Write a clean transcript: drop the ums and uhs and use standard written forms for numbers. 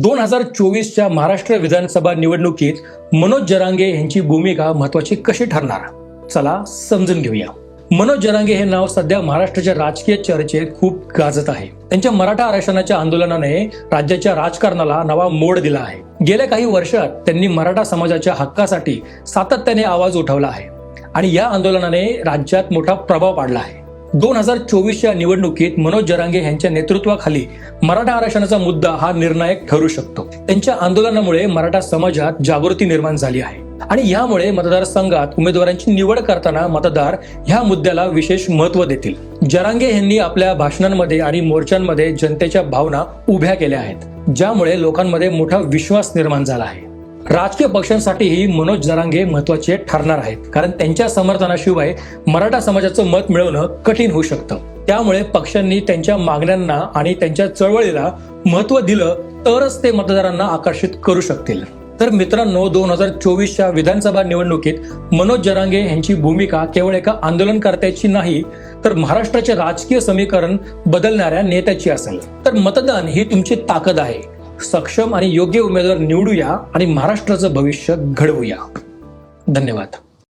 2024च्या महाराष्ट्र विधानसभा निवडणुकीत मनोज जरांगे यांची भूमिका महत्वाची कशी ठरणार? चला समजून घेऊया. मनोज जरांगे हे नाव सध्या महाराष्ट्राच्या राजकीय चर्चेत खूप गाजत आहे. त्यांच्या मराठा आरक्षणाच्या आंदोलनाने राज्याच्या राजकारणाला नवा मोड दिला आहे. गेल्या काही वर्षात त्यांनी मराठा समाजाच्या हक्कासाठी सातत्याने आवाज उठवला आहे आणि या आंदोलनाने राज्यात मोठा प्रभाव पाडला आहे. 2024च्या निवडणुकीत मनोज जरांगे यांच्या नेतृत्वाखाली मराठा आरक्षणाचा मुद्दा हा निर्णायक ठरू शकतो. त्यांच्या आंदोलनामुळे मराठा समाजात जागृती निर्माण झाली आहे आणि यामुळे मतदारसंघात उमेदवारांची निवड करताना मतदार ह्या मुद्द्याला विशेष महत्त्व देतील. जरांगे यांनी आपल्या भाषणांमध्ये आणि मोर्चांमध्ये जनतेच्या भावना उभ्या केल्या आहेत, ज्यामुळे लोकांमध्ये मोठा विश्वास निर्माण झाला आहे. राजकीय पक्षांसाठीही मनोज जरांगे महत्वाचे ठरणार आहेत, कारण त्यांच्या समर्थनाशिवाय मराठा समाजाचं मत मिळवणं कठीण होऊ शकतं. त्यामुळे पक्षांनी त्यांच्या मागण्यांना आणि त्यांच्या चळवळीला महत्त्व दिलं तरच ते मतदारांना आकर्षित करू शकतील. तर मित्रांनो, 2024च्या विधानसभा निवडणुकीत मनोज जरांगे यांची भूमिका केवळ एका आंदोलनकर्त्याची नाही, तर महाराष्ट्राचे राजकीय समीकरण बदलणाऱ्या नेत्याची असेल. तर मतदान ही तुमची ताकद आहे. सक्षम आणि योग्य उमेदवार निवडूया आणि महाराष्ट्राचं भविष्य घडवूया. धन्यवाद.